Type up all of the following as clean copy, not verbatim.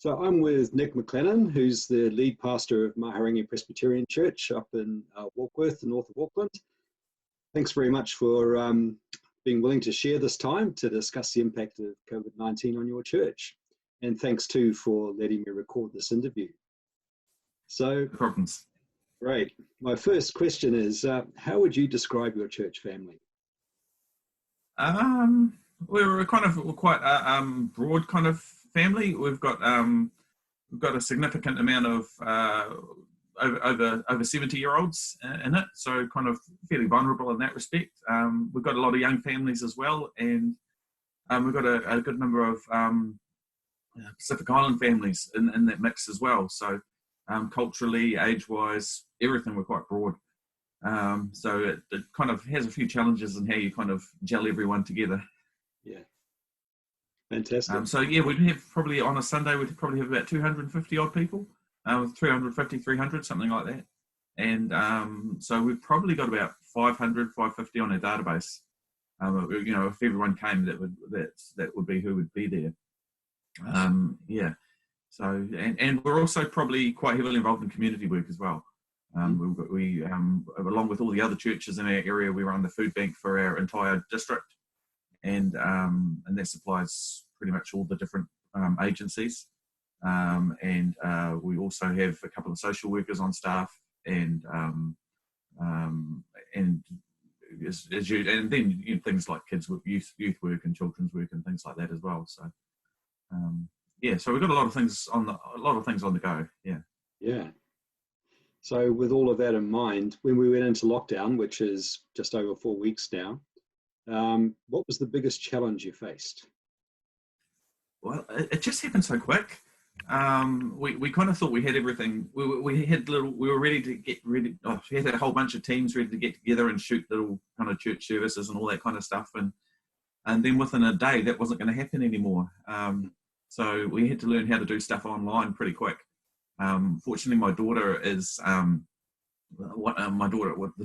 So I'm with Nick McLennon, who's the lead pastor of Mahurangi Presbyterian Church up in Warkworth, north of Auckland. Thanks very much for being willing to share this time to discuss the impact of COVID-19 on your church. And thanks too for letting me record this interview. So, No problems. Great. My first question is, how would you describe your church family? We're quite a broad kind of family. We've got a significant amount of over 70-year-olds in it, so kind of fairly vulnerable in that respect. We've got a lot of young families as well, and we've got a good number of Pacific Island families in that mix as well. So culturally, age-wise, everything, we're quite broad. So it kind of has a few challenges in how you kind of gel everyone together. Yeah. Fantastic. So yeah, we'd have probably on a Sunday, we'd probably have about 250 odd people, 350, 300, something like that. And so we've probably got about 500, 550 on our database. If everyone came, that would be who would be there. Yeah. So, and we're also probably quite heavily involved in community work as well. We along with all the other churches in our area, we run the food bank for our entire district, and that supplies pretty much all the different agencies. And we also have a couple of social workers on staff, and then things like kids with youth work and children's work and things like that as well. So yeah, so we've got a lot of things on the go. Yeah. Yeah. So with all of that in mind, when we went into lockdown, which is just over 4 weeks now, what was the biggest challenge you faced? Well, it just happened so quick. We kind of thought we had everything. We were ready to get ready. We had a whole bunch of teams ready to get together and shoot little kind of church services and all that kind of stuff. And then within a day, that wasn't going to happen anymore. So we had to learn how to do stuff online pretty quick. Fortunately, my daughter is the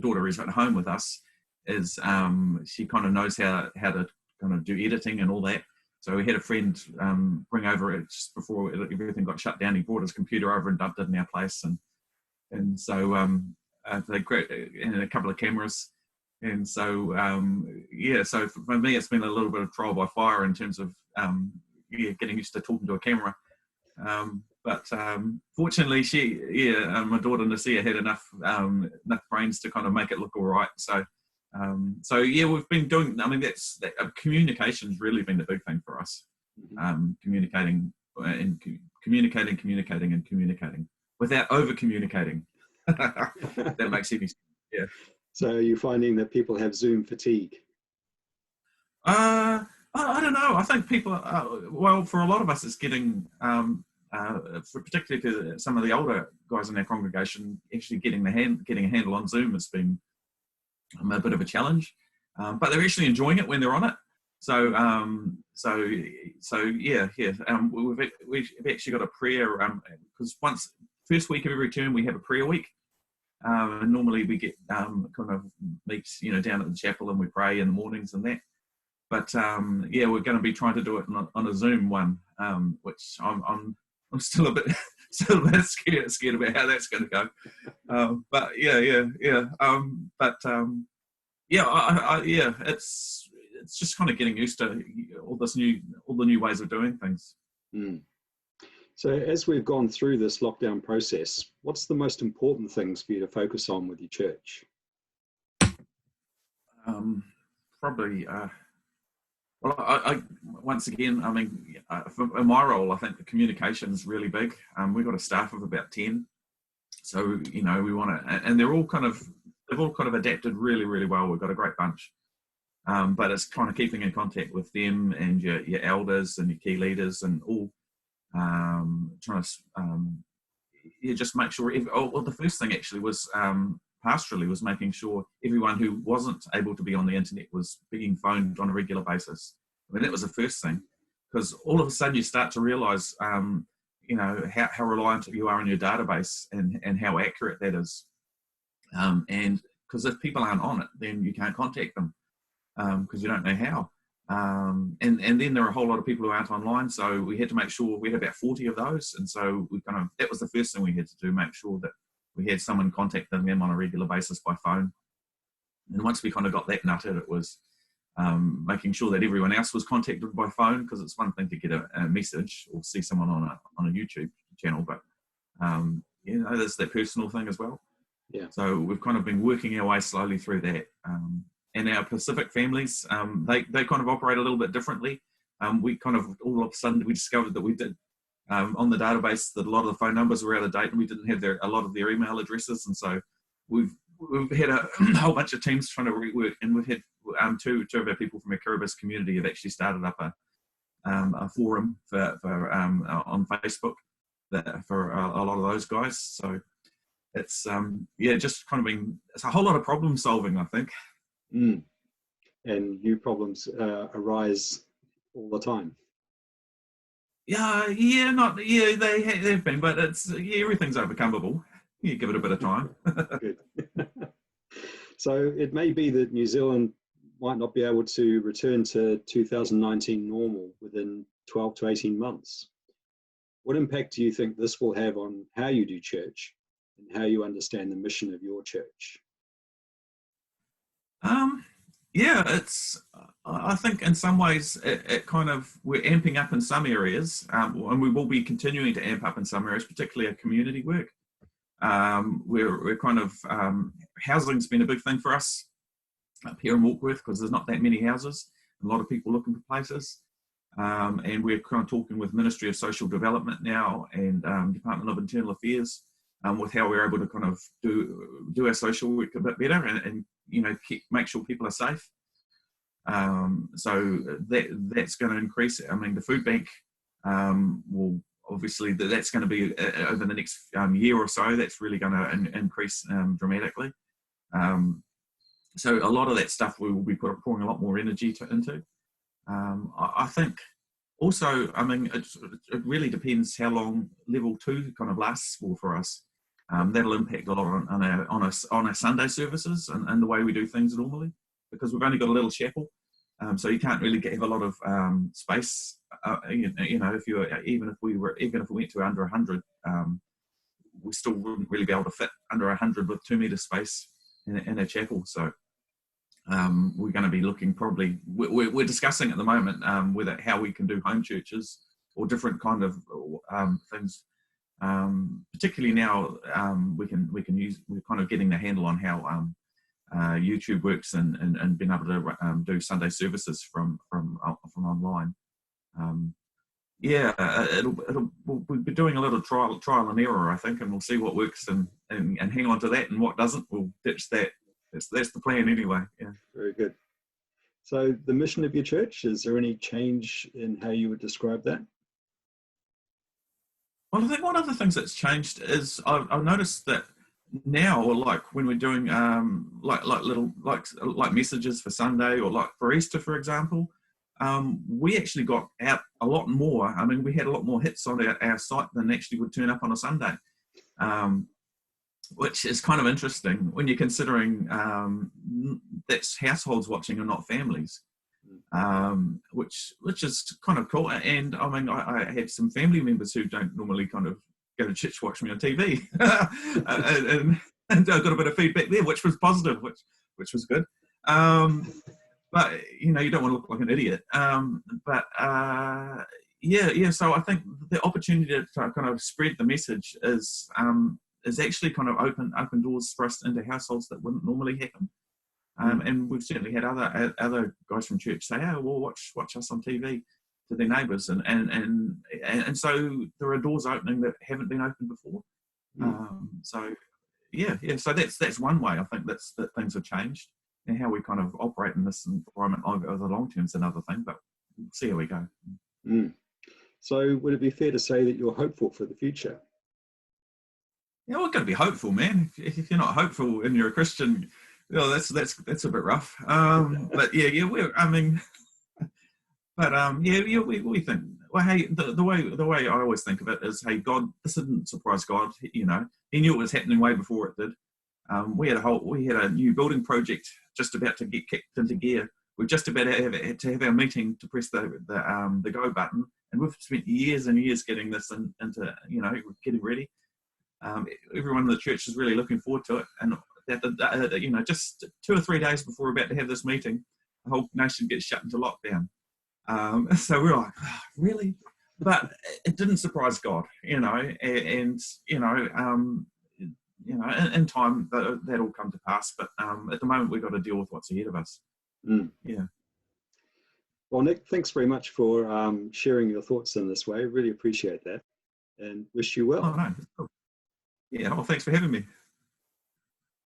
daughter is at home with us. Is she kind of knows how to kind of do editing and all that. So we had a friend bring over it just before everything got shut down. He brought his computer over and dumped it in our place, and so they and a couple of cameras, and so yeah. So for me, it's been a little bit of trial by fire in terms of getting used to talking to a camera. But fortunately, my daughter Nasia had enough brains to kind of make it look all right. So yeah, we've been doing. I mean, communication's really been the big thing for us. Communicating without over communicating. That makes any sense. Yeah. So you're finding that people have Zoom fatigue? I don't know. I think people. Well, for a lot of us, it's getting. Particularly for some of the older guys in our congregation, actually getting a handle on Zoom has been a bit of a challenge, but they're actually enjoying it when they're on it. So yeah. We've actually got a prayer because first week of every term we have a prayer week. And normally we get kind of meets down at the chapel and we pray in the mornings and that. But yeah, we're going to be trying to do it on a Zoom one, which I'm still a bit scared about how that's going to go. But yeah. It's just kind of getting used to all the new ways of doing things. Mm. So as we've gone through this lockdown process, what's the most important things for you to focus on with your church? Probably. Well, I once again, I mean, in my role, I think the communication is really big. We've got a staff of about 10, so we want to, and they've all kind of adapted really, really well. We've got a great bunch, but it's kind of keeping in contact with them and your elders and your key leaders and all, trying to just make sure. Well, the first thing actually was pastorally was making sure everyone who wasn't able to be on the internet was being phoned on a regular basis. I mean, that was the first thing, because all of a sudden you start to realise, how reliant you are on your database and how accurate that is. And because if people aren't on it, then you can't contact them because you don't know how. And then there are a whole lot of people who aren't online, so we had to make sure we had about 40 of those, and so that was the first thing we had to do, make sure that we had someone contacting them on a regular basis by phone. And once we kind of got that nutted, it was making sure that everyone else was contacted by phone, because it's one thing to get a message or see someone on a YouTube channel, but there's that personal thing as well. Yeah. So we've kind of been working our way slowly through that. And our Pacific families, they kind of operate a little bit differently. We kind of, all of a sudden, we discovered that we did, on the database, that a lot of the phone numbers were out of date, and we didn't have a lot of their email addresses. And so we've had a whole bunch of teams trying to rework, and we've had two of our people from our Kiribati community have actually started up a forum for on Facebook for a lot of those guys. So it's just kind of it's a whole lot of problem solving, I think. And new problems arise all the time. They have been, but it's everything's overcomeable. You give it a bit of time. Good. So it may be that New Zealand might not be able to return to 2019 normal within 12 to 18 months. What impact do you think this will have on how you do church and how you understand the mission of your church? I think in some ways it kind of, we're amping up in some areas, and we will be continuing to amp up in some areas, particularly our community work. We're kind of, housing's been a big thing for us up here in Warkworth, because there's not that many houses, a lot of people looking for places. And we're kind of talking with Ministry of Social Development now and Department of Internal Affairs with how we're able to kind of do our social work a bit better and make sure people are safe. So that's going to increase. I mean, the food bank will obviously, that's going to be over the next year or so, that's really going to increase dramatically. So a lot of that stuff we will be pouring a lot more energy into. I think also, I mean, it really depends how long level 2 kind of lasts for us. That'll impact a lot on our Sunday services and the way we do things normally, because we've only got a little chapel, so you can't really have a lot of space. If we went to under 100, we still wouldn't really be able to fit under 100 with 2 metre space in a chapel. So we're going to be looking probably. We're discussing at the moment how we can do home churches or different kind of things. Particularly now, we can use. We're kind of getting the handle on how YouTube works and being able to do Sunday services from online. We'll be doing a little trial and error, I think, and we'll see what works and hang on to that, and what doesn't, we'll ditch that. That's the plan anyway. Yeah. Very good. So the mission of your church, is there any change in how you would describe that? Well, I think one of the things that's changed is I've noticed that now, or like when we're doing like messages for Sunday or like for Easter, for example, we actually got out a lot more. I mean, we had a lot more hits on our site than actually would turn up on a Sunday, which is kind of interesting when you're considering that's households watching and not families. Which is kind of cool. And I mean, I had some family members who don't normally kind of go to church watch me on TV, and I got a bit of feedback there, which was positive, which was good. But you don't want to look like an idiot. So I think the opportunity to kind of spread the message is actually kind of open doors for us into households that wouldn't normally happen. And we've certainly had other guys from church say, "Oh, well, watch us on TV," to their neighbours, and so there are doors opening that haven't been opened before. So that's one way I think that things have changed, and how we kind of operate in this environment over the long term is another thing. But we'll see how we go. So would it be fair to say that you're hopeful for the future? Yeah, we're going to be hopeful, man. If you're not hopeful and you're a Christian, that's a bit rough. But we think, well, hey, the way I always think of it is, hey, God, this didn't surprise God. He knew it was happening way before it did. We had a new building project just about to get kicked into gear we're just about to have our meeting to press the go button, and we've spent years and years getting this into, you know, getting ready. Everyone in the church is really looking forward to it, and you know, just 2 or 3 days before we're about to have this meeting, the whole nation gets shut into lockdown. So we're like, oh, really? But it didn't surprise God, you know, and you know, in time that'll come to pass. But at the moment, we've got to deal with what's ahead of us. Yeah. Well, Nick, thanks very much for sharing your thoughts in this way. Really appreciate that, and wish you well. Oh no, cool. Yeah. Well, thanks for having me.